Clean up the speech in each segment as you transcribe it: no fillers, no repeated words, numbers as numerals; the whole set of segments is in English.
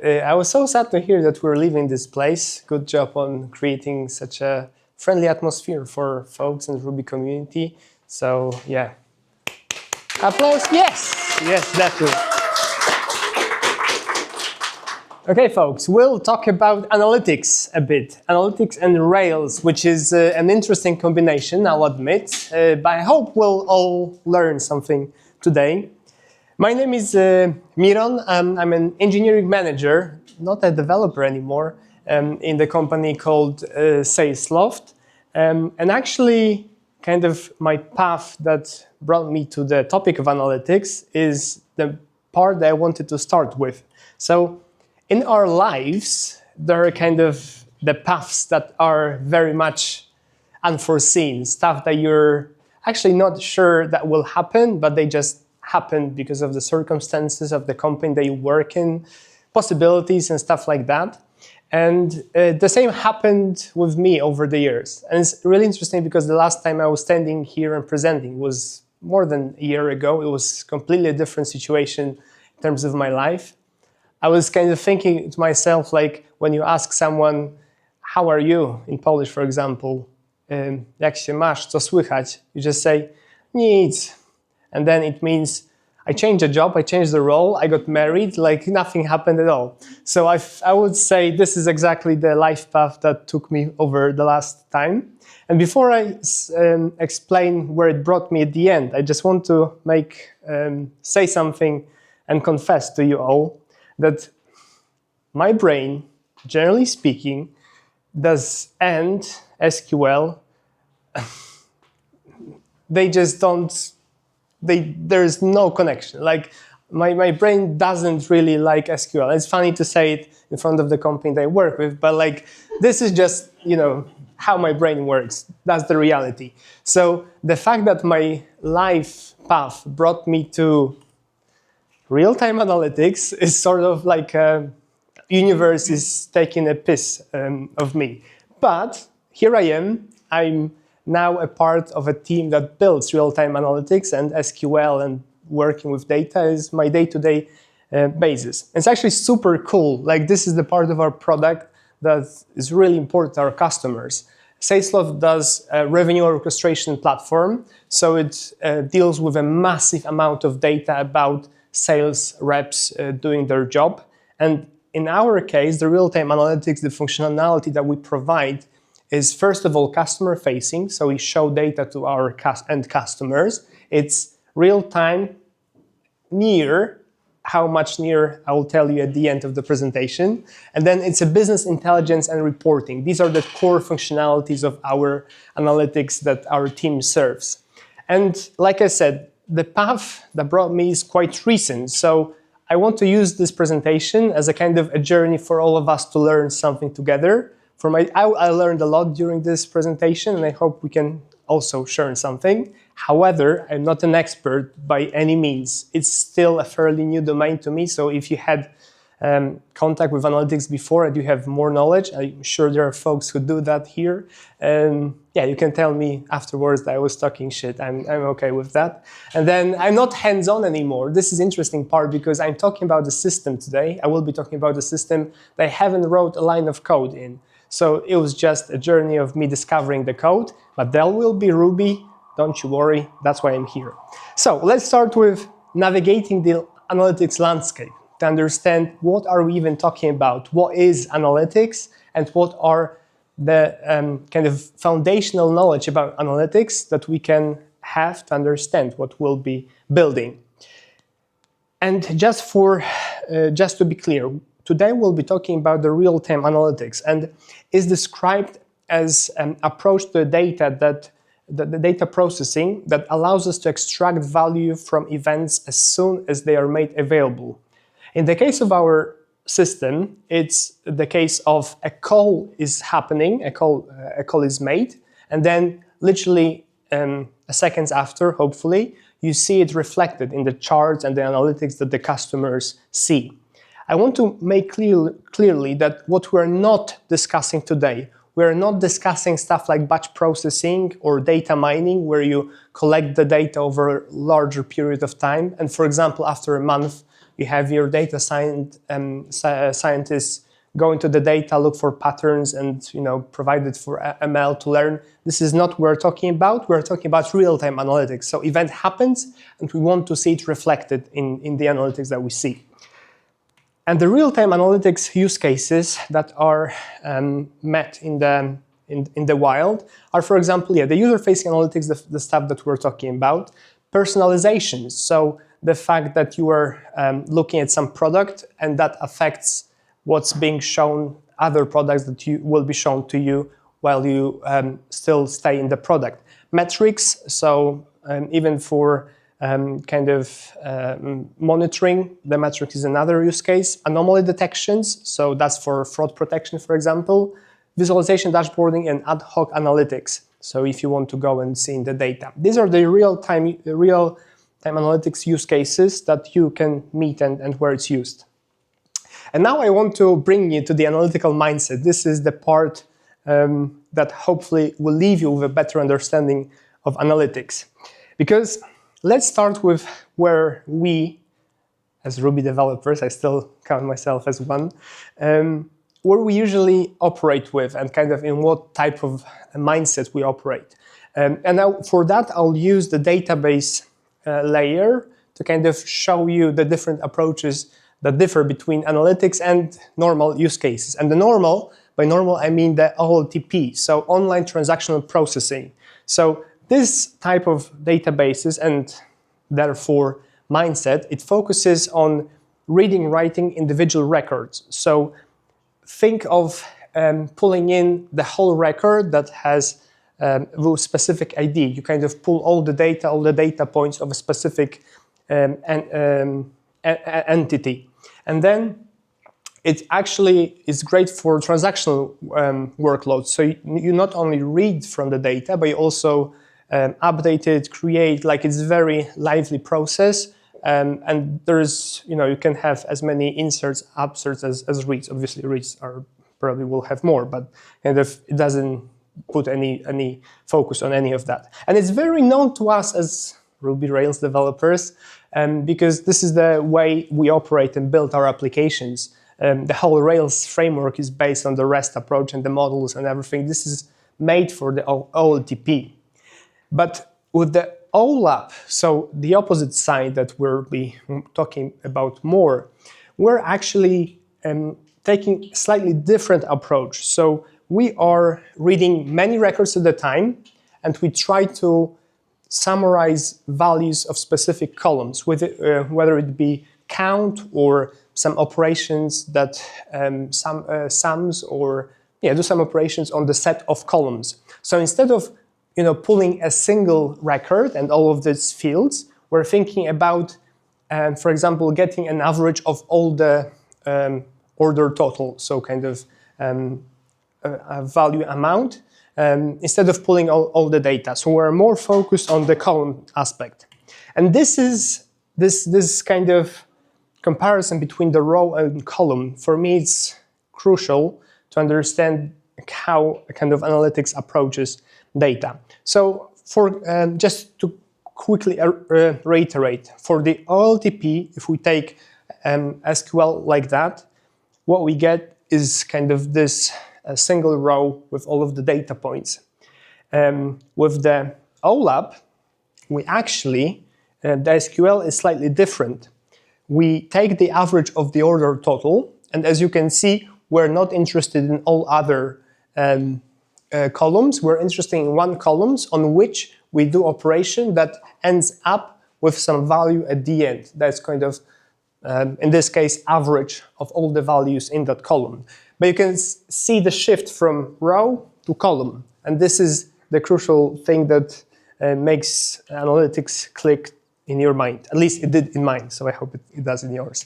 I was so sad to hear that we're leaving this place. Good job on creating such a friendly atmosphere for folks in the Ruby community. So yeah, applause. Yes, yes, definitely. Okay, folks, we'll talk about analytics a bit. Analytics and Rails, which is an interesting combination, I'll admit. But I hope we'll all learn something today. My name is Miron. I'm an engineering manager, not a developer anymore, in the company called Salesloft. And actually, kind of my path that brought me to the topic of analytics is the part that I wanted to start with. So in our lives, there are kind of the paths that are very much unforeseen, stuff that you're actually not sure that will happen, but they just happen because of the circumstances of the company that you work in, possibilities and stuff like that. And the same happened with me over the years. And it's really interesting because the last time I was standing here and presenting was more than a year ago. It was completely a different situation in terms of my life. I was kind of thinking to myself, like when you ask someone, how are you, in Polish, for example, jak się masz, co słychać, you just say, nic. And then it means I changed a job, I changed the role, I got married, like nothing happened at all. So I would say this is exactly the life path that took me over the last time. And before I explain where it brought me at the end, I just want to say something and confess to you all that my brain, generally speaking, does end SQL. They just don't, there's no connection. Like my brain doesn't really like SQL. It's funny to say it in front of the company that I work with, but like this is just, how my brain works. That's the reality. So the fact that my life path brought me to real-time analytics is sort of like a universe is taking a piss of me. But here I am. I'm now a part of a team that builds real-time analytics, and SQL and working with data is my day-to-day basis. It's actually super cool. Like this is the part of our product that is really important to our customers. Salesloft does a revenue orchestration platform, so it deals with a massive amount of data about sales reps doing their job. And in our case, the real-time analytics, the functionality that we provide is first of all customer-facing, so we show data to our end customers. It's real-time, near, how much near I will tell you at the end of the presentation. And then it's a business intelligence and reporting. These are the core functionalities of our analytics that our team serves. And like I said, the path that brought me is quite recent. So I want to use this presentation as a kind of a journey for all of us to learn something together. I learned a lot during this presentation, and I hope we can also share something. However, I'm not an expert by any means. It's still a fairly new domain to me. So if you had contact with analytics before and you have more knowledge, I'm sure there are folks who do that here. Yeah, you can tell me afterwards that I was talking shit. I'm okay with that. And then I'm not hands-on anymore. This is interesting part because I'm talking about the system today. I will be talking about the system that I haven't wrote a line of code in. So it was just a journey of me discovering the code, but there will be Ruby. Don't you worry, that's why I'm here. So let's start with navigating the analytics landscape to understand what are we even talking about, what is analytics, and what are the kind of foundational knowledge about analytics that we can have to understand what we'll be building. And just to be clear, today we'll be talking about the real-time analytics, and is described as an approach to the data that the data processing that allows us to extract value from events as soon as they are made available. In the case of our system, it's the case of a call is happening, a call is made, and then literally seconds after, hopefully, you see it reflected in the charts and the analytics that the customers see. I want to make clearly that what we're not discussing today, we're not discussing stuff like batch processing or data mining, where you collect the data over a larger period of time. And for example, after a month, you have your data scientists go into the data, look for patterns, and provide it for ML to learn. This is not what we're talking about. We're talking about real-time analytics. So event happens, and we want to see it reflected in the analytics that we see. And the real-time analytics use cases that are met in the wild are, for example, the user-facing analytics, the stuff that we're talking about, personalizations. So the fact that you are looking at some product and that affects what's being shown, other products that will be shown to you while you still stay in the product. Metrics, so even for monitoring, the metric is another use case. Anomaly detections, so that's for fraud protection, for example. Visualization, dashboarding, and ad hoc analytics. So if you want to go and see in the data. These are the real-time analytics use cases that you can meet and where it's used. And now I want to bring you to the analytical mindset. This is the part that hopefully will leave you with a better understanding of analytics. Because let's start with where we, as Ruby developers, I still count myself as one, where we usually operate with and in what type of mindset we operate. And now for that, I'll use the database layer to show you the different approaches that differ between analytics and normal use cases. And by normal, I mean the OLTP, so online transactional processing. So this type of databases and therefore mindset, it focuses on reading, writing individual records. So think of pulling in the whole record that has a specific ID. You pull all the data points of a specific entity. And then it actually is great for transactional workloads. So you not only read from the data, but you also update it, create, it's a very lively process. And there's, you can have as many inserts, upserts as reads. Obviously, reads probably will have more, but it doesn't put any focus on any of that. And it's very known to us as Ruby Rails developers, because this is the way we operate and build our applications. The whole Rails framework is based on the REST approach and the models and everything. This is made for the OLTP. But with the OLAP, so the opposite side that we'll be talking about more, we're actually taking a slightly different approach. So we are reading many records at a time, and we try to summarize values of specific columns, with it, whether it be count or some operations that sums or do some operations on the set of columns. So instead of pulling a single record and all of these fields, we're thinking about, for example, getting an average of all the order total, so a value amount, instead of pulling all the data. So we're more focused on the column aspect. And this is this kind of comparison between the row and column. For me, it's crucial to understand how analytics approaches data. So for just to quickly reiterate, for the OLTP, if we take SQL like that, what we get is this single row with all of the data points. With the OLAP, we actually, the SQL is slightly different. We take the average of the order total, and as you can see, we're not interested in all other columns. We're interested in one column on which we do operation that ends up with some value at the end. That's in this case, average of all the values in that column. But you can see the shift from row to column. And this is the crucial thing that makes analytics click in your mind. At least it did in mine, so I hope it does in yours.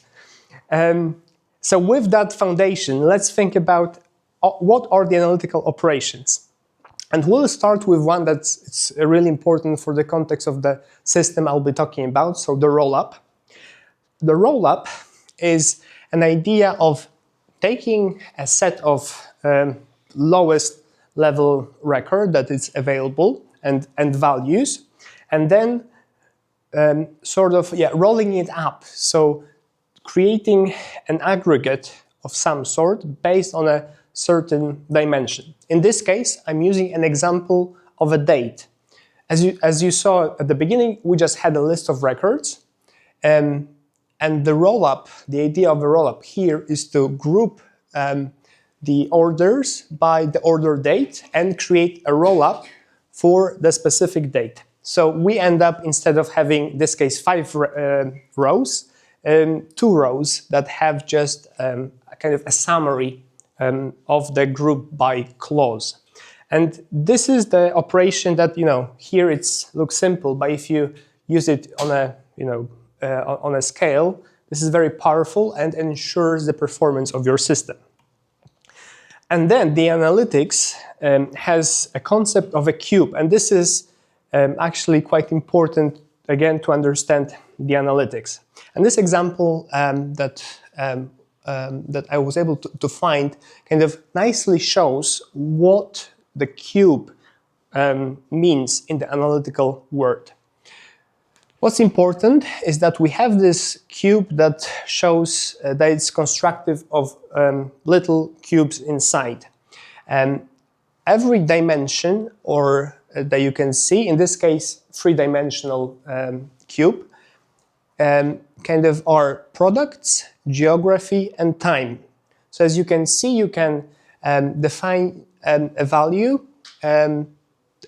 So with that foundation, let's think about what are the analytical operations. And we'll start with one that's really important for the context of the system I'll be talking about, so the rollup. The rollup is an idea of taking a set of lowest level record that is available and values, and then rolling it up. So creating an aggregate of some sort based on a certain dimension. In this case, I'm using an example of a date. As you saw at the beginning, we just had a list of records, and the rollup, the idea of a rollup here is to group the orders by the order date and create a rollup for the specific date. So we end up, instead of having, in this case, 5 rows, 2 rows that have just a kind of a summary of the group by clause. And this is the operation that, here it looks simple, but if you use it on a, on a scale, this is very powerful and ensures the performance of your system. And then the analytics has a concept of a cube, and this is actually quite important, again, to understand the analytics. And this example that I was able to find kind of nicely shows what the cube means in the analytical world. What's important is that we have this cube that shows that it's constructive of little cubes inside. And every dimension, or that you can see, in this case, 3-dimensional cube, kind of are products, geography, and time. So as you can see, you can define a value. In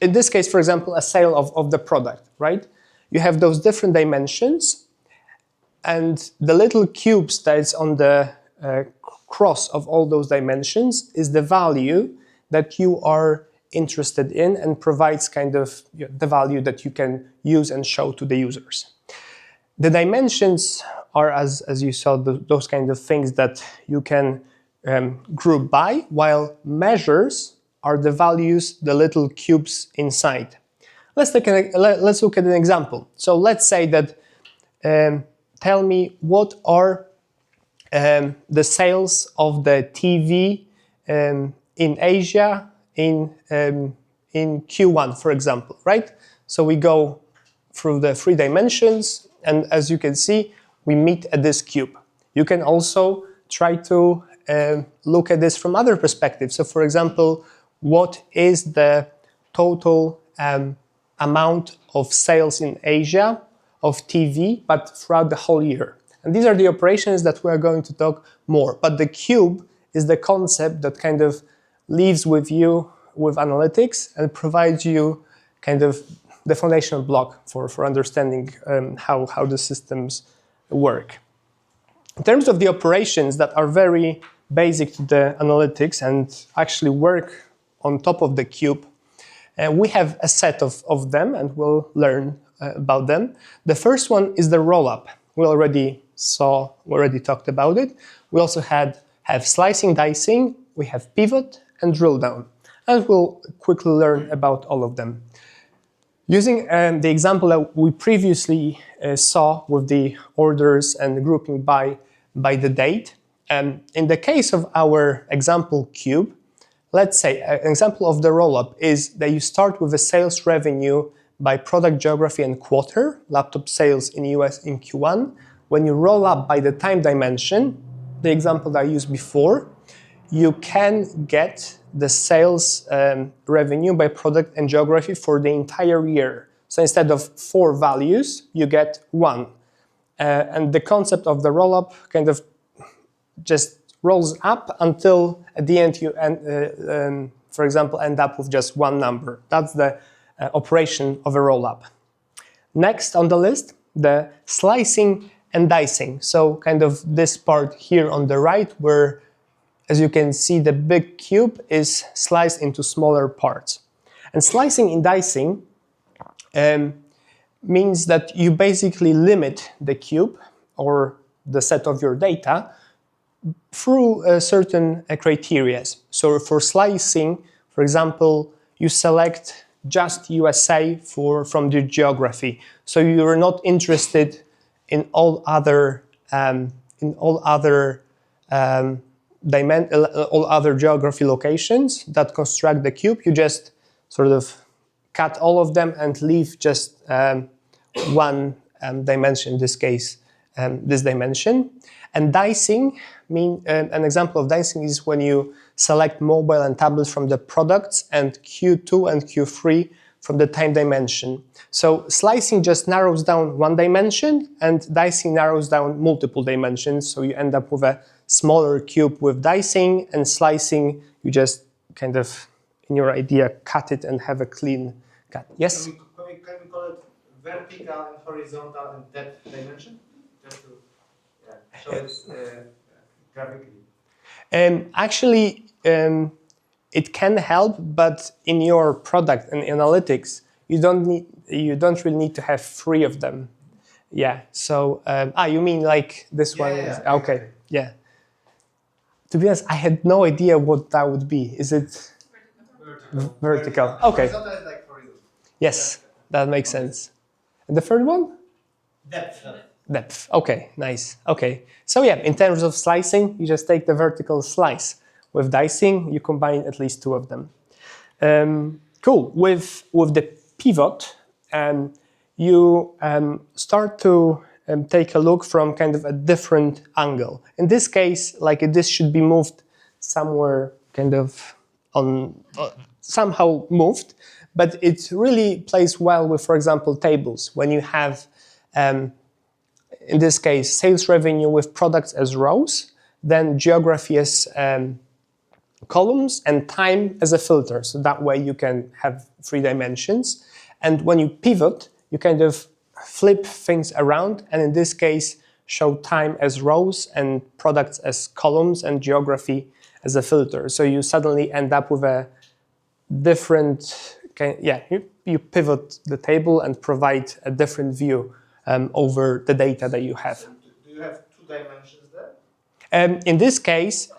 this case, for example, a sale of the product, right? You have those different dimensions, and the little cubes that is on the cross of all those dimensions is the value that you are interested in and provides kind of the value that you can use and show to the users. The dimensions are, as you saw, those kind of things that you can group by, while measures are the values, the little cubes inside. Let's look at an example. So let's say that, tell me what are the sales of the TV in Asia in Q1, for example, right? So we go through the 3 dimensions, and as you can see, we meet at this cube. You can also try to look at this from other perspectives. So for example, what is the total amount of sales in Asia of TV, but throughout the whole year? And these are the operations that we are going to talk more. But the cube is the concept that kind of lives with you with analytics and provides you kind of the foundational block for understanding how the systems work. In terms of the operations that are very basic to the analytics and actually work on top of the cube, we have a set of them, and we'll learn about them. The first one is the rollup. We already talked about it. We also have slicing, dicing, we have pivot and drill down, and we'll quickly learn about all of them. Using the example that we previously saw with the orders and grouping by the date, in the case of our example cube, let's say an example of the rollup is that you start with a sales revenue by product, geography, and quarter, laptop sales in US in Q1. When you roll up by the time dimension, the example that I used before, you can get the sales revenue by product and geography for the entire year. So instead of 4 values, you get 1. And the concept of the rollup kind of just rolls up until at the end you, for example, end up with just 1 number. That's the operation of a rollup. Next on the list, the slicing and dicing. So kind of this part here on the right, where, as you can see, the big cube is sliced into smaller parts. And slicing and dicing means that you basically limit the cube or the set of your data through certain criteria. So for slicing, for example, you select just USA from the geography. So you are not interested in all other geography locations that construct the cube. You just sort of cut all of them and leave just one dimension, in this case this dimension. And dicing, an example of dicing is when you select mobile and tablets from the products and Q2 and Q3 from the time dimension. So slicing just narrows down one dimension and dicing narrows down multiple dimensions. So you end up with a smaller cube with dicing, and slicing, you just kind of, in your idea, cut it and have a clean cut. Yes? Can we call it vertical and horizontal and depth dimension? Just to show it graphically. Actually, it can help, but in your product and analytics, you don't really need to have 3 of them. Yeah. So you mean like this one? Yeah. Okay. Exactly. Yeah. To be honest, I had no idea what that would be. Is it vertical? Okay. Horizontal is like horizontal. Yes, that makes sense. And the third one? Depth. Depth. Okay, nice. Okay. So yeah, in terms of slicing, you just take the vertical slice. With dicing, you combine at least 2 of them. Cool. With the pivot, you start to take a look from kind of a different angle. In this case, like this should be moved somewhere kind of somehow moved, but it really plays well with, for example, tables. When you have, in this case, sales revenue with products as rows, then geography as columns, and time as a filter. So that way you can have 3 dimensions. And when you pivot, you kind of flip things around, and in this case, show time as rows and products as columns and geography as a filter. So you suddenly end up with a different, you pivot the table and provide a different view over the data that you have. So do you have 2 dimensions there? In this case,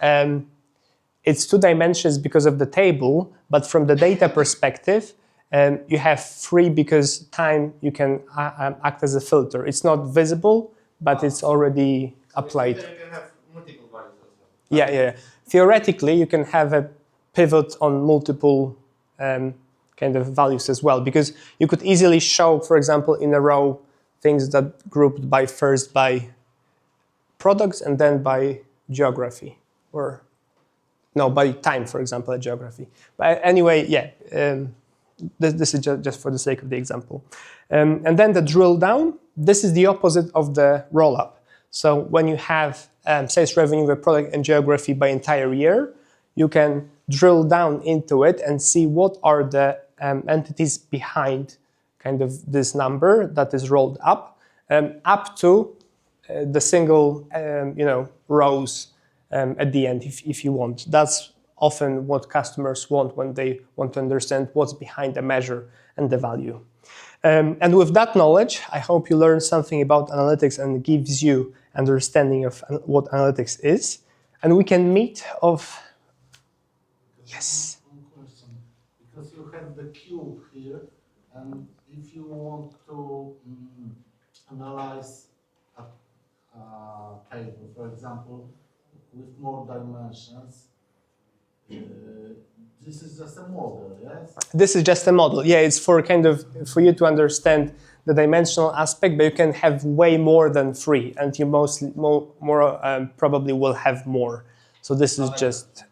it's 2 dimensions because of the table, but from the data perspective, you have 3 because time you can act as a filter. It's not visible, but it's already applied. So you can have multiple values also. Yeah. Theoretically, you can have a pivot on multiple kind of values as well, because you could easily show, for example, in a row, things that grouped first by products and then by geography, or no, by time, for example, at geography. But anyway, this is just for the sake of the example. And then the drill down, this is the opposite of the roll up. So when you have sales revenue with product and geography by entire year, you can drill down into it and see what are the entities behind kind of this number that is rolled up to the single rows at the end, if you want. That's often what customers want when they want to understand what's behind the measure and the value. And with that knowledge, I hope you learned something about analytics and gives you understanding of what analytics is. And we can meet of... Yes? One question. Because you have the cube here, and if you want to analyze a table, for example, with more dimensions, this is just a model, yes? This is just a model. Yeah, it's for you to understand the dimensional aspect, but you can have way more than 3, and you probably will have more. So this is just,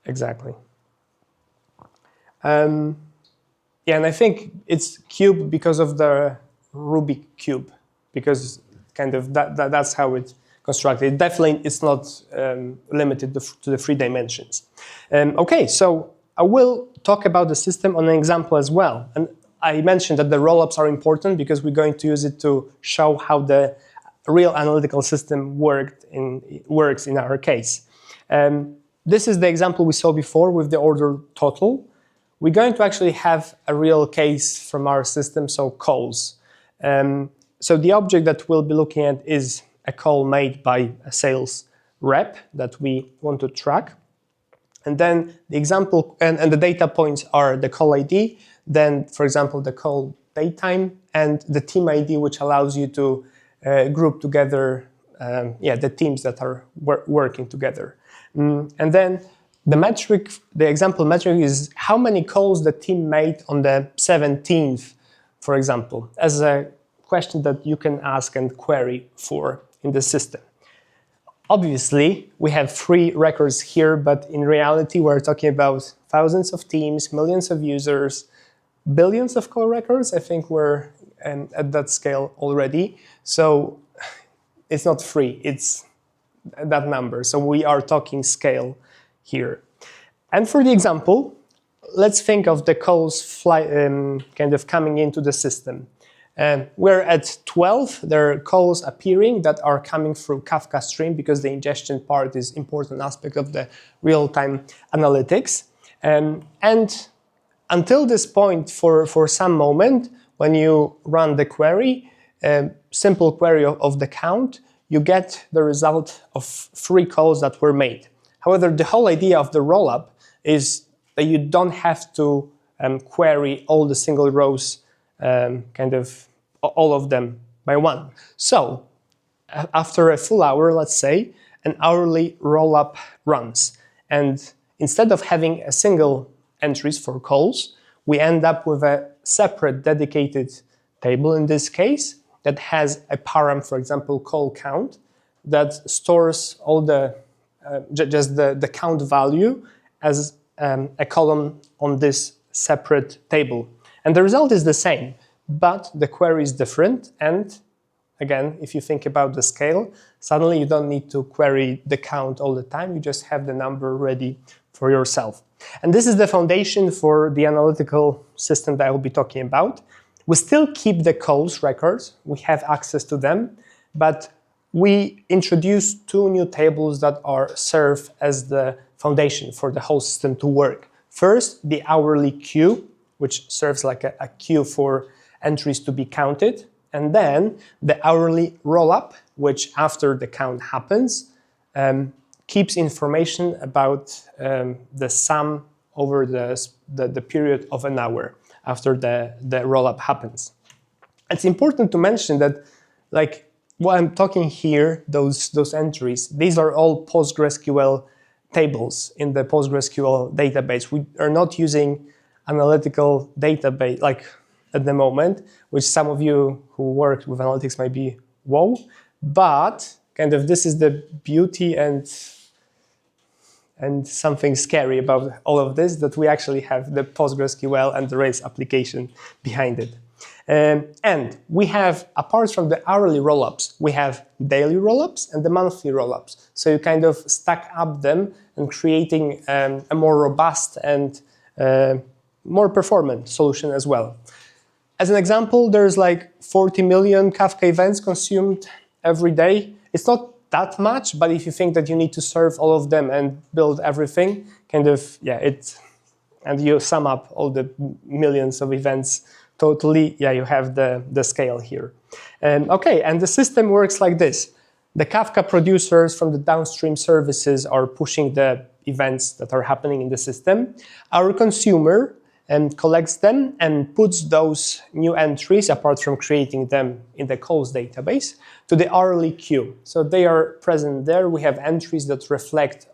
exactly. And I think it's cube because of the Rubik cube, because kind of that's how it's constructed. Definitely, it's not limited to the 3 dimensions. Okay, so I will talk about the system on an example as well. And I mentioned that the roll-ups are important because we're going to use it to show how the real analytical system works in our case. This is the example we saw before with the order total. We're going to actually have a real case from our system, so calls. So the object that we'll be looking at is a call made by a sales rep that we want to track. And then the example and the data points are the call ID, then, for example, the call date time, and the team ID, which allows you to group together the teams that are working together. And then the example metric is how many calls the team made on the 17th, for example, as a question that you can ask and query for in the system. Obviously, we have 3 records here, but in reality, we're talking about thousands of teams, millions of users, billions of call records. I think we're at that scale already. So it's not 3, it's that number. So we are talking scale here. And for the example, let's think of the calls kind of coming into the system. We're at 12. There are calls appearing that are coming through Kafka Stream because the ingestion part is an important aspect of the real-time analytics. And until this point, for some moment, when you run the query, simple query of the count, you get the result of 3 calls that were made. However, the whole idea of the rollup is that you don't have to query all the single rows, kind of all of them by one. So after a full hour, let's say, an hourly rollup runs. And instead of having a single entries for calls, we end up with a separate dedicated table in this case that has a param, for example, call count, that stores all the just the count value as a column on this separate table. And the result is the same, but the query is different. And again, if you think about the scale, suddenly you don't need to query the count all the time. You just have the number ready for yourself. And this is the foundation for the analytical system that I will be talking about. We still keep the calls records. We have access to them, but we introduce 2 new tables that are serve as the foundation for the whole system to work. First, the hourly queue, which serves like a queue for entries to be counted. And then the hourly rollup, which after the count happens, keeps information about the sum over the period of an hour after the rollup happens. It's important to mention that, like, what I'm talking here, those entries, these are all PostgreSQL tables in the PostgreSQL database. We are not using analytical database like at the moment, which some of you who work with analytics might be, whoa, but kind of this is the beauty and something scary about all of this, that we actually have the PostgreSQL and the Rails application behind it. And we have, apart from the hourly rollups, we have daily rollups and the monthly rollups. So you kind of stack up them and creating a more robust and more performant solution as well. As an example, there's like 40 million Kafka events consumed every day. It's not that much, but if you think that you need to serve all of them and build everything, kind of, yeah, and you sum up all the millions of events totally, yeah, you have the scale here. Okay, and the system works like this. The Kafka producers from the downstream services are pushing the events that are happening in the system. Our consumer collects them and puts those new entries, apart from creating them in the calls database, to the hourly queue. So they are present there. We have entries that reflect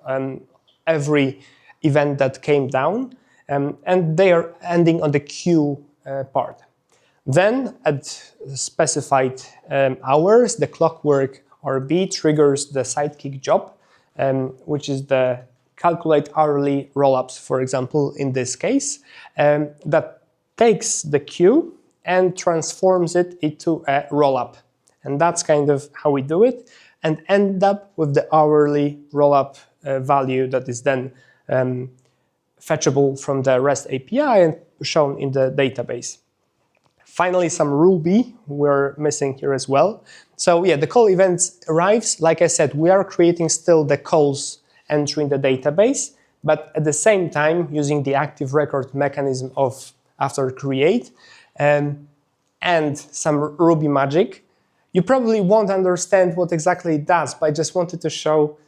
every event that came down, and they are ending on the queue part. Then, at specified hours, the clockwork RB triggers the sidekick job, which is the calculate hourly rollups, for example, in this case, that takes the queue and transforms it into a rollup. And that's kind of how we do it, and end up with the hourly rollup value that is then fetchable from the REST API and shown in the database. Finally, some Ruby we're missing here as well. So yeah, the call events arrives. Like I said, we are creating still the calls entry in the database, but at the same time using the active record mechanism of after create and some Ruby magic. You probably won't understand what exactly it does, but I just wanted to show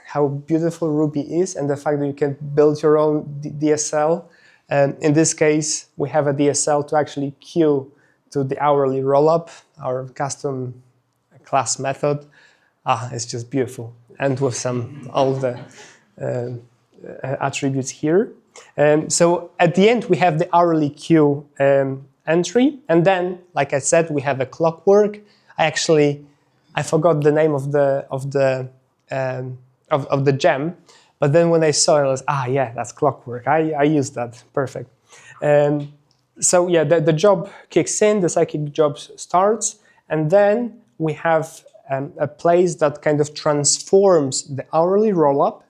how beautiful Ruby is and the fact that you can build your own DSL. In this case, we have a DSL to actually queue to the hourly rollup, our custom class method. It's just beautiful. And with all the attributes here. So at the end, we have the hourly queue entry. And then, like I said, we have a clockwork. I forgot the name of the gem, but then when I saw it, I was, yeah, that's clockwork. I used that, perfect. So yeah, the job kicks in, the cyclic job starts, and then we have a place that kind of transforms the hourly rollup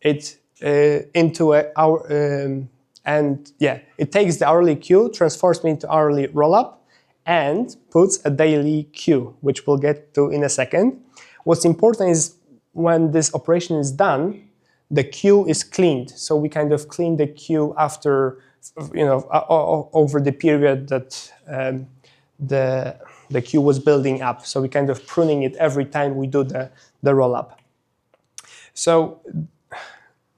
into a hour, it takes the hourly queue, transforms it into hourly rollup, and puts a daily queue, which we'll get to in a second. What's important is when this operation is done, the queue is cleaned. So we kind of clean the queue after, over the period that the queue was building up. So we kind of pruning it every time we do the rollup. So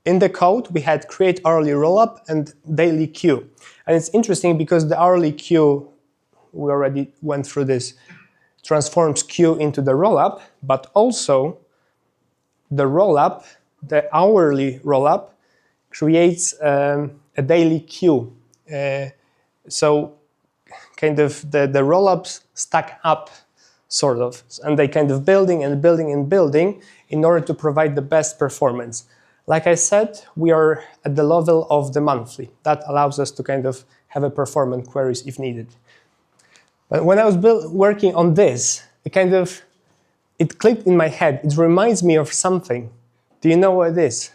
in the code, we had create hourly rollup and daily queue. And it's interesting because the hourly queue, we already went through this, transforms queue into the rollup, but also the rollup, the hourly rollup, creates a daily queue. So kind of the rollups stack up, sort of, and they kind of building and building and building in order to provide the best performance. Like I said, we are at the level of the monthly. That allows us to kind of have a performance queries if needed. But when I was working on this, it clicked in my head. It reminds me of something. Do you know what it is?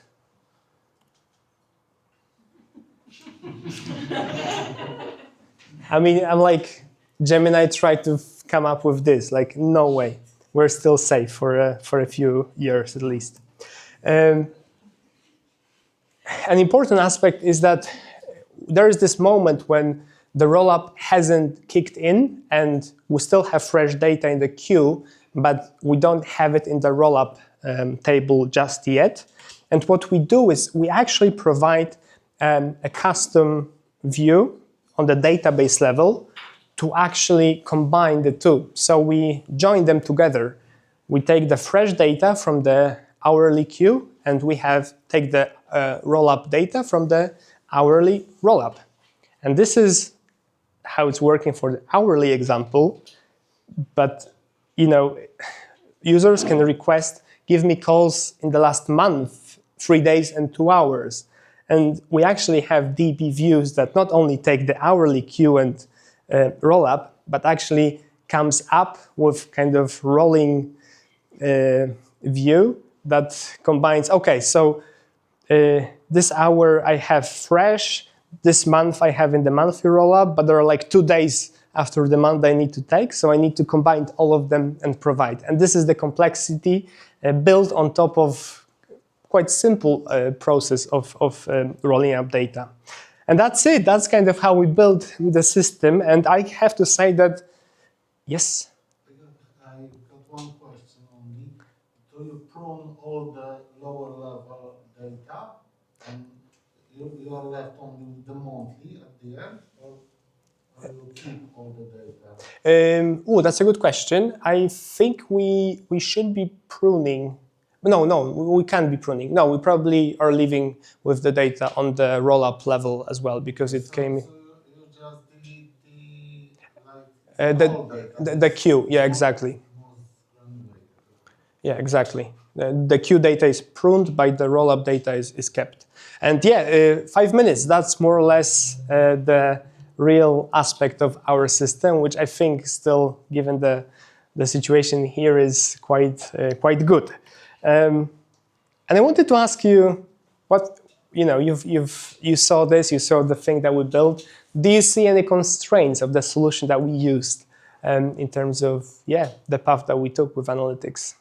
I mean, I'm like, Gemini tried to come up with this. Like, no way. We're still safe for a few years at least. An important aspect is that there is this moment when the rollup hasn't kicked in and we still have fresh data in the queue, but we don't have it in the rollup table just yet. And what we do is we actually provide a custom view on the database level to actually combine the two. So we join them together. We take the fresh data from the hourly queue and we take the rollup data from the hourly rollup. And this is how it's working for the hourly example. But users can request, give me calls in the last month, 3 days and 2 hours. And we actually have DB views that not only take the hourly queue and rollup, but actually comes up with kind of rolling view that combines, okay, so this hour I have fresh, this month I have in the monthly rollup, but there are like 2 days after the month I need to take, so I need to combine all of them and provide. And this is the complexity built on top of quite simple process of rolling up data. And that's it. That's kind of how we build the system. And I have to say that, yes? I got one question only. Do you prune all the lower level data and you are left only with the monthly at the end? Or you keep all the data? That's a good question. I think we should be pruning. No, we can't be pruning. No, we probably are leaving with the data on the rollup level as well because it came. So you just delete the whole data. The queue, yeah, exactly. Yeah, exactly. The queue data is pruned, but the rollup data is kept. And yeah, 5 minutes, that's more or less the real aspect of our system, which I think still, given the situation here, is quite good. And I wanted to ask you, you saw this, you saw the thing that we built. Do you see any constraints of the solution that we used in terms of, the path that we took with analytics?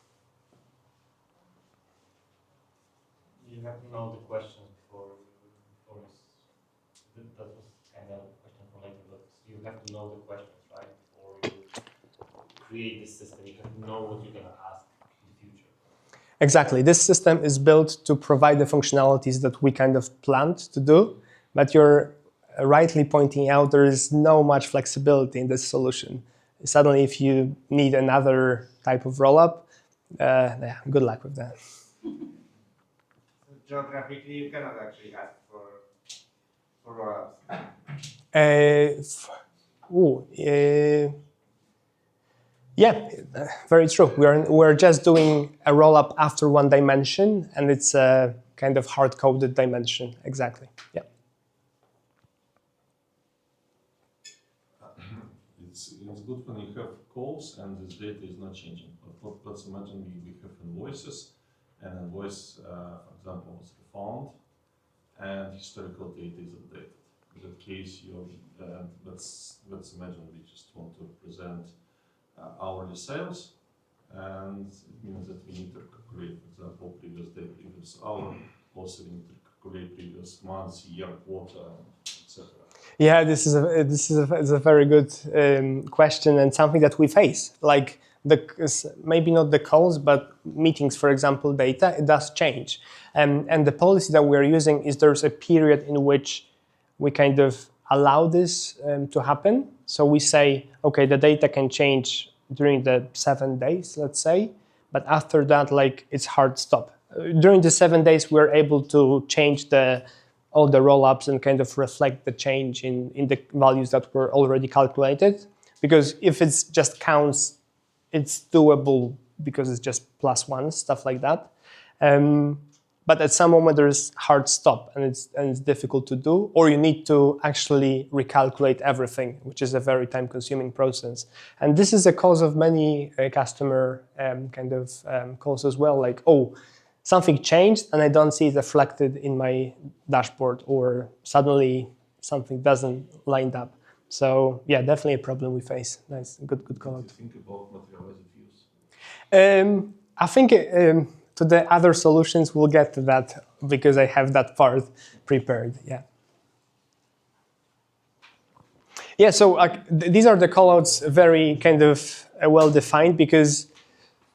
You have to know the questions before that was kind of a question for later, but you have to know the questions, right? Before you create this system, you have to know what you're going to ask in the future. Exactly. This system is built to provide the functionalities that we kind of planned to do, but you're rightly pointing out there is no much flexibility in this solution. Suddenly, if you need another type of rollup, good luck with that. Geographically, you cannot actually ask for rollups. Yeah, very true. We're just doing a rollup after one dimension, and it's a kind of hard-coded dimension. Exactly. Yeah. It's good when you have calls and this data is not changing. But let's imagine we have invoices, and invoice, for example, is found, and historical data is updated. In that case, let's imagine we just want to present hourly sales, and it means that we need to calculate, for example, previous day, previous hour. Also, we need to calculate previous months, year, quarter, etc. Yeah, this is a very good question, and something that we face. Like maybe not the calls, but meetings, for example, data, it does change. And the policy that we're using is there's a period in which we kind of allow this to happen. So we say, okay, the data can change during the 7 days, let's say, but after that, like, it's hard stop. During the 7 days, we're able to change all the roll-ups and kind of reflect the change in the values that were already calculated. Because if it's just counts, it's doable because it's just +1, stuff like that. But at some moment there's hard stop, and it's difficult to do, or you need to actually recalculate everything, which is a very time-consuming process. And this is a cause of many customer calls as well, like, oh, something changed and I don't see it reflected in my dashboard, or suddenly something doesn't line up. So yeah, definitely a problem we face. Nice, good call out. Think about materialized views. I think to the other solutions, we'll get to that because I have that part prepared. Yeah. Yeah. So these are the callouts, very kind of well defined, because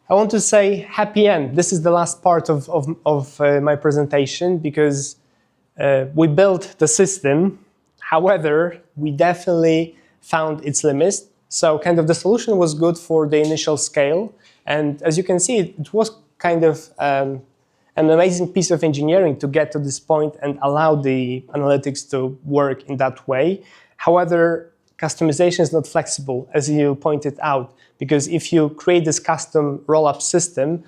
I want to say happy end. This is the last part of my presentation, because we built the system. However, we definitely found its limits. So kind of the solution was good for the initial scale. And as you can see, it was kind of an amazing piece of engineering to get to this point and allow the analytics to work in that way. However, customization is not flexible, as you pointed out, because if you create this custom roll-up system,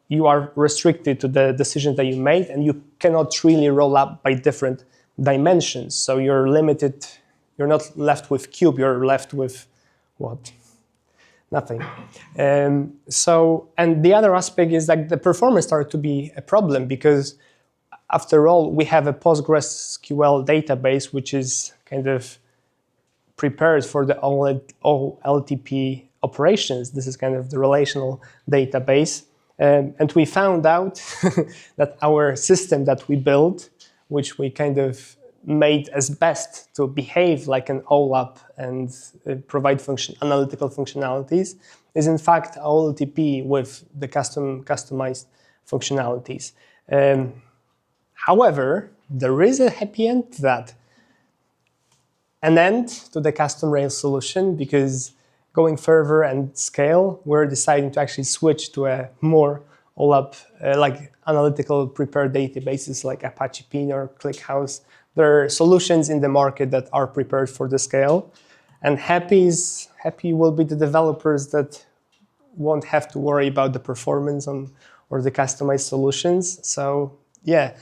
you are restricted to the decisions that you made, and you cannot really roll up by different dimensions. So you're limited, you're not left with cube, you're left with what? Nothing. And the other aspect is that the performance started to be a problem, because after all, we have a PostgreSQL database, which is kind of prepared for the OLTP operations. This is kind of the relational database. And we found out that our system that we built, which we kind of made as best to behave like an OLAP and provide analytical functionalities, is in fact OLTP with the customized functionalities. However, there is a happy end to that. An end to the custom Rails solution, because going further and scale, we're deciding to actually switch to a more OLAP, like analytical prepared databases like Apache Pin or ClickHouse. There are solutions in the market that are prepared for the scale. And happy will be the developers that won't have to worry about the performance or the customized solutions. So yeah,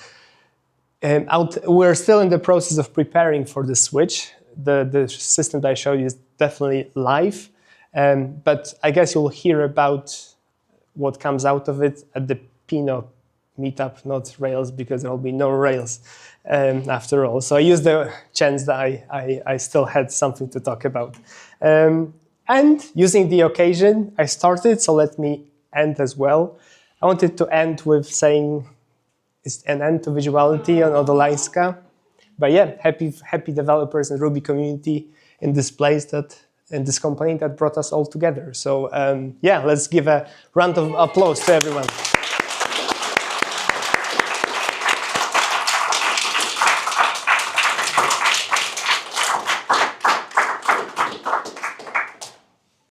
we're still in the process of preparing for the switch. The system that I showed you is definitely live. But I guess you'll hear about what comes out of it at the Pino meetup, not Rails, because there will be no Rails after all. So I used the chance that I still had something to talk about. And using the occasion, I started, so let me end as well. I wanted to end with saying it's an end to Visuality on Odolańska. But yeah, happy developers and Ruby community in this place, in this company that brought us all together. So yeah, let's give a round of applause to everyone.